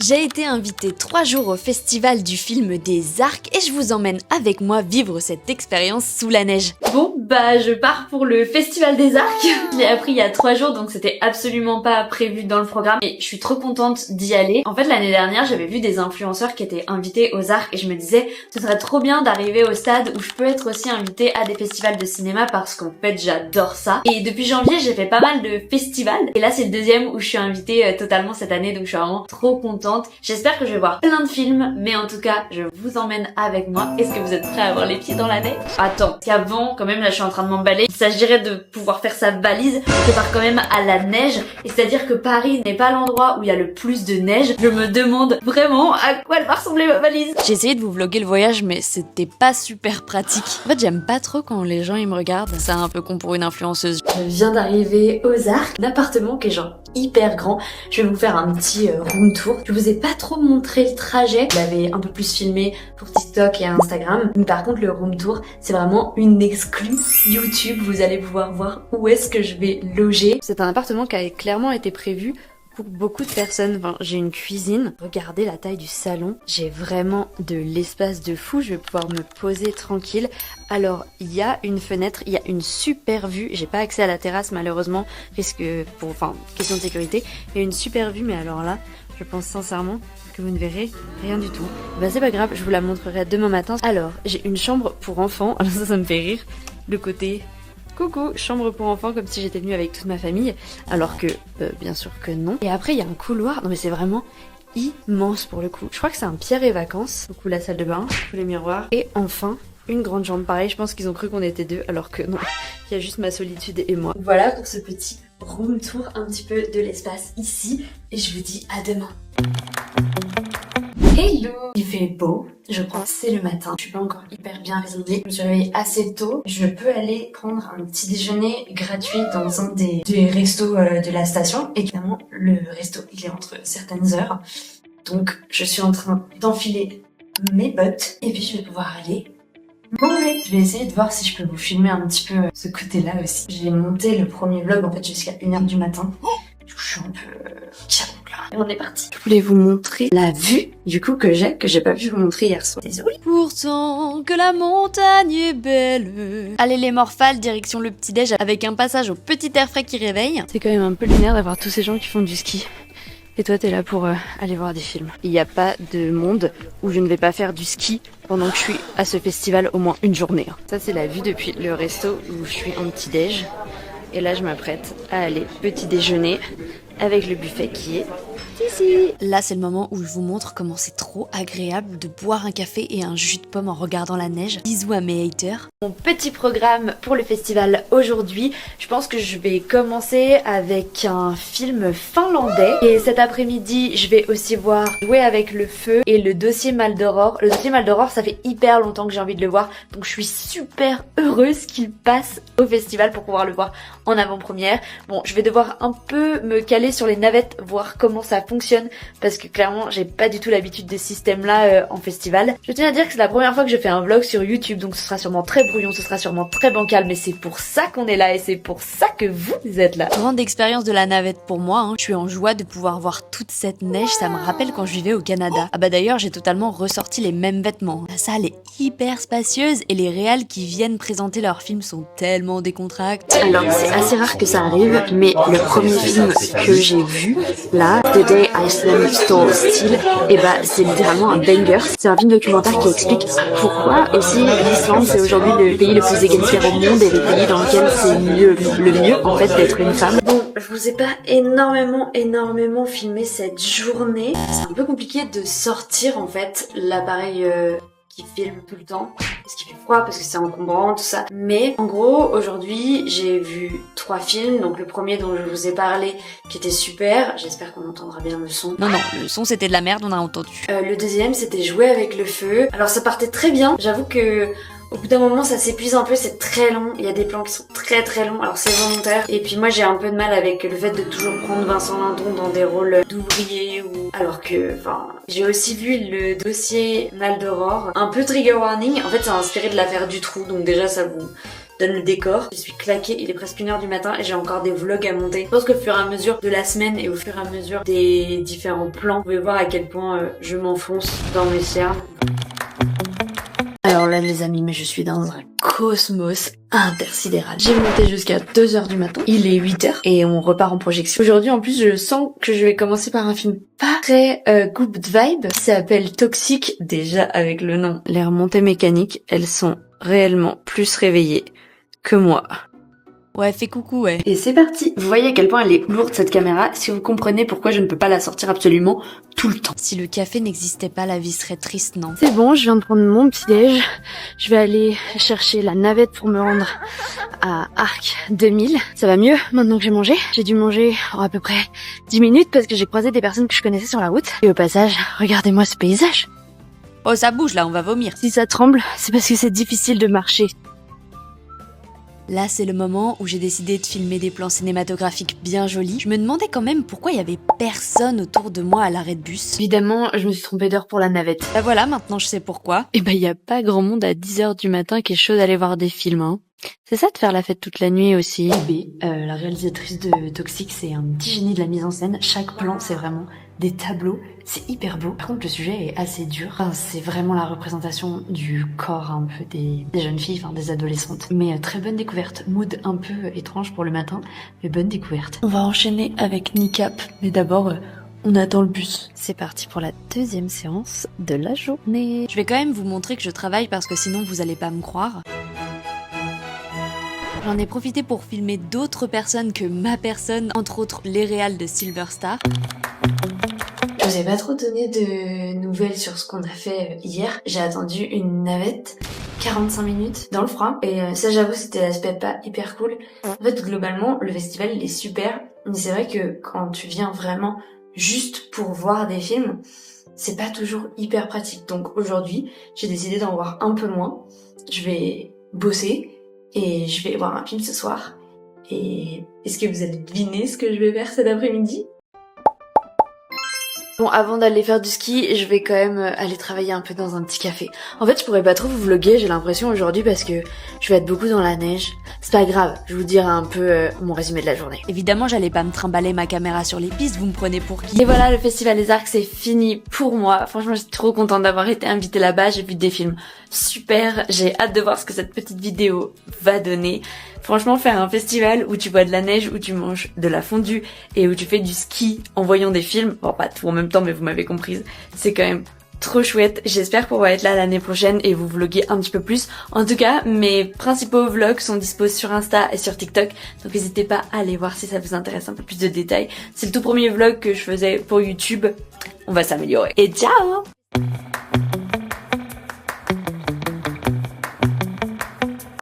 J'ai été invitée 3 jours au festival du film des Arcs et je vous emmène avec moi vivre cette expérience sous la neige. Bon bah je pars pour le festival des Arcs. Je l'ai appris il y a 3 jours donc c'était absolument pas prévu dans le programme et je suis trop contente d'y aller. En fait l'année dernière j'avais vu des influenceurs qui étaient invités aux Arcs et je me disais ce serait trop bien d'arriver au stade où je peux être aussi invitée à des festivals de cinéma parce qu'en fait j'adore ça. Et depuis janvier j'ai fait pas mal de festivals et là c'est le deuxième où je suis invitée totalement cette année donc je suis vraiment trop contente. J'espère que je vais voir plein de films, mais en tout cas, je vous emmène avec moi. Est-ce que vous êtes prêts à avoir les pieds dans la neige? Attends, parce qu'avant, quand même, là, je suis en train de m'emballer. Il s'agirait de pouvoir faire sa valise. Je pars quand même à la neige. Et c'est-à-dire que Paris n'est pas l'endroit où il y a le plus de neige. Je me demande vraiment à quoi elle va ressembler ma valise. J'ai essayé de vous vlogger le voyage, mais c'était pas super pratique. En fait, j'aime pas trop quand les gens ils me regardent. C'est un peu con pour une influenceuse. Je viens d'arriver aux Arcs, un appartement qui est genre hyper grand. Je vais vous faire un petit room tour. Je vous ai pas trop montré le trajet. Je l'avais un peu plus filmé pour TikTok et Instagram. Mais par contre, le room tour, c'est vraiment une exclue YouTube. Vous allez pouvoir voir où est-ce que je vais loger. C'est un appartement qui a clairement été prévu pour beaucoup de personnes. Enfin, j'ai une cuisine. Regardez la taille du salon. J'ai vraiment de l'espace de fou. Je vais pouvoir me poser tranquille. Alors, il y a une fenêtre, il y a une super vue. J'ai pas accès à la terrasse malheureusement, question de sécurité. Il y a une super vue, mais alors là, je pense sincèrement que vous ne verrez rien du tout. Bah c'est pas grave, je vous la montrerai demain matin. Alors, j'ai une chambre pour enfants. Alors ça me fait rire. Le côté coucou, chambre pour enfants, comme si j'étais venue avec toute ma famille. Alors que, bien sûr que non. Et après, il y a un couloir. Non mais c'est vraiment immense pour le coup. Je crois que c'est un Pierre et Vacances. Du coup, la salle de bain, tous les miroirs. Et enfin, une grande chambre. Pareil, je pense qu'ils ont cru qu'on était deux, alors que non. Il y a juste ma solitude et moi. Voilà pour ce petit room tour un petit peu de l'espace ici. Et je vous dis à demain. Hello! Il fait beau, je pense c'est le matin. Je suis pas encore hyper bien raisonnée. Je me suis réveillée assez tôt. Je peux aller prendre un petit déjeuner gratuit dans un des restos de la station. Et clairement, le resto, il est entre certaines heures. Donc, je suis en train d'enfiler mes bottes. Et puis, je vais pouvoir aller manger. Je vais essayer de voir si je peux vous filmer un petit peu ce côté-là aussi. J'ai monté le premier vlog en fait jusqu'à 1h du matin. Je suis un peu et on est parti. Je voulais vous montrer la vue du coup que j'ai pas pu vous montrer hier soir. Désolée. Pourtant que la montagne est belle. Allez les morphales, direction le petit-déj avec un passage au petit air frais qui réveille. C'est quand même un peu lunaire d'avoir tous ces gens qui font du ski. Et toi t'es là pour aller voir des films. Il n'y a pas de monde où je ne vais pas faire du ski pendant que je suis à ce festival au moins une journée. Ça c'est la vue depuis le resto où je suis en petit-déj. Et là je m'apprête à aller petit déjeuner avec le buffet qui est ici. Là c'est le moment où je vous montre comment c'est trop agréable de boire un café et un jus de pomme en regardant la neige. Bisous à mes haters. Mon petit programme pour le festival aujourd'hui, je pense que je vais commencer avec un film finlandais. Et cet après-midi je vais aussi voir Jouer avec le feu et le dossier Mal d'Aurore. Le dossier Mal d'Aurore ça fait hyper longtemps que j'ai envie de le voir. Donc je suis super heureuse qu'il passe au festival pour pouvoir le voir en avant-première. Bon je vais devoir un peu me caler sur les navettes, voir comment ça fonctionne parce que clairement j'ai pas du tout l'habitude de ce système là en festival. Je tiens à dire que c'est la première fois que je fais un vlog sur YouTube donc ce sera sûrement très brouillon, ce sera sûrement très bancal mais c'est pour ça qu'on est là et c'est pour ça que vous êtes là. Grande expérience de la navette pour moi, hein. Je suis en joie de pouvoir voir toute cette neige, ça me rappelle quand je vivais au Canada. Ah bah d'ailleurs j'ai totalement ressorti les mêmes vêtements. La salle est hyper spacieuse et les réals qui viennent présenter leurs films sont tellement décontractés. Alors c'est assez rare que ça arrive mais le premier film que j'ai vu là, The Day Iceland Stole Steel, et bah c'est littéralement un banger. C'est un film documentaire qui explique pourquoi aussi l'Islande c'est aujourd'hui le pays le plus égalitaire au monde et le pays dans lequel c'est le mieux en fait d'être une femme. Bon, je vous ai pas énormément filmé cette journée. C'est un peu compliqué de sortir en fait l'appareil qui filme tout le temps parce qu'il fait froid, parce que c'est encombrant, tout ça. Mais en gros, aujourd'hui, j'ai vu 3 films. Donc le premier dont je vous ai parlé, qui était super. J'espère qu'on entendra bien le son. Non, le son c'était de la merde, on a entendu. Le deuxième, c'était Jouer avec le feu. Alors ça partait très bien. J'avoue que au bout d'un moment ça s'épuise un peu, c'est très long, il y a des plans qui sont très longs, alors c'est volontaire. Et puis moi j'ai un peu de mal avec le fait de toujours prendre Vincent Lindon dans des rôles d'ouvrier ou... Alors que, enfin... J'ai aussi vu le dossier Mal d'Aurore, un peu trigger warning, en fait c'est inspiré de l'affaire Dutroux, donc déjà ça vous donne le décor. Je suis claquée, il est presque 1h du matin et j'ai encore des vlogs à monter. Je pense qu'au fur et à mesure de la semaine et au fur et à mesure des différents plans, vous pouvez voir à quel point je m'enfonce dans mes cernes. Alors là les amis, mais je suis dans un cosmos intersidéral. J'ai monté jusqu'à 2h du matin, il est 8h et on repart en projection. Aujourd'hui en plus je sens que je vais commencer par un film pas très good vibe qui s'appelle Toxic. Déjà avec le nom, les remontées mécaniques, elles sont réellement plus réveillées que moi. Ouais, fais coucou, ouais. Et c'est parti. Vous voyez à quel point elle est lourde cette caméra, si vous comprenez pourquoi je ne peux pas la sortir absolument tout le temps. Si le café n'existait pas, la vie serait triste, non? C'est bon, je viens de prendre mon petit déj. Je vais aller chercher la navette pour me rendre à Arc 2000. Ça va mieux maintenant que j'ai mangé. J'ai dû manger en à peu près 10 minutes parce que j'ai croisé des personnes que je connaissais sur la route. Et au passage, regardez-moi ce paysage. Oh, ça bouge là, on va vomir. Si ça tremble, c'est parce que c'est difficile de marcher. Là, c'est le moment où j'ai décidé de filmer des plans cinématographiques bien jolis. Je me demandais quand même pourquoi il y avait personne autour de moi à l'arrêt de bus. Évidemment, je me suis trompée d'heure pour la navette. Bah voilà, maintenant je sais pourquoi. Et bah il y a pas grand monde à 10h du matin qui est chaud d'aller voir des films, hein. C'est ça de faire la fête toute la nuit aussi. B, la réalisatrice de Toxic, c'est un petit génie de la mise en scène. Chaque plan, c'est vraiment des tableaux. C'est hyper beau. Par contre, le sujet est assez dur. Enfin, c'est vraiment la représentation du corps un peu des jeunes filles, enfin des adolescentes. Mais très bonne découverte. Mood un peu étrange pour le matin, mais bonne découverte. On va enchaîner avec Niqab. Mais d'abord, on attend le bus. C'est parti pour la deuxième séance de la journée. Je vais quand même vous montrer que je travaille parce que sinon vous allez pas me croire. J'en ai profité pour filmer d'autres personnes que ma personne, entre autres les réals de Silver Star. Je vous ai pas trop donné de nouvelles sur ce qu'on a fait hier. J'ai attendu une navette 45 minutes dans le froid et ça j'avoue c'était l'aspect pas hyper cool. En fait globalement le festival il est super, mais c'est vrai que quand tu viens vraiment juste pour voir des films, c'est pas toujours hyper pratique. Donc aujourd'hui j'ai décidé d'en voir un peu moins. Je vais bosser et je vais voir un film ce soir. Et est-ce que vous allez deviner ce que je vais faire cet après-midi ? Bon, avant d'aller faire du ski, je vais quand même aller travailler un peu dans un petit café. En fait, je pourrais pas trop vous vlogger, j'ai l'impression aujourd'hui parce que je vais être beaucoup dans la neige. C'est pas grave, je vais vous dire un peu mon résumé de la journée. Évidemment, j'allais pas me trimballer ma caméra sur les pistes, vous me prenez pour qui? Et voilà, le Festival des Arcs, c'est fini pour moi. Franchement, je suis trop contente d'avoir été invitée là-bas, j'ai vu des films super, j'ai hâte de voir ce que cette petite vidéo va donner. Franchement, faire un festival où tu vois de la neige, où tu manges de la fondue et où tu fais du ski en voyant des films, bon pas tout en même temps mais vous m'avez comprise, c'est quand même trop chouette. J'espère pouvoir être là l'année prochaine et vous vloguer un petit peu plus. En tout cas, mes principaux vlogs sont dispos sur Insta et sur TikTok, donc n'hésitez pas à aller voir si ça vous intéresse un peu plus de détails. C'est le tout premier vlog que je faisais pour YouTube, on va s'améliorer. Et ciao!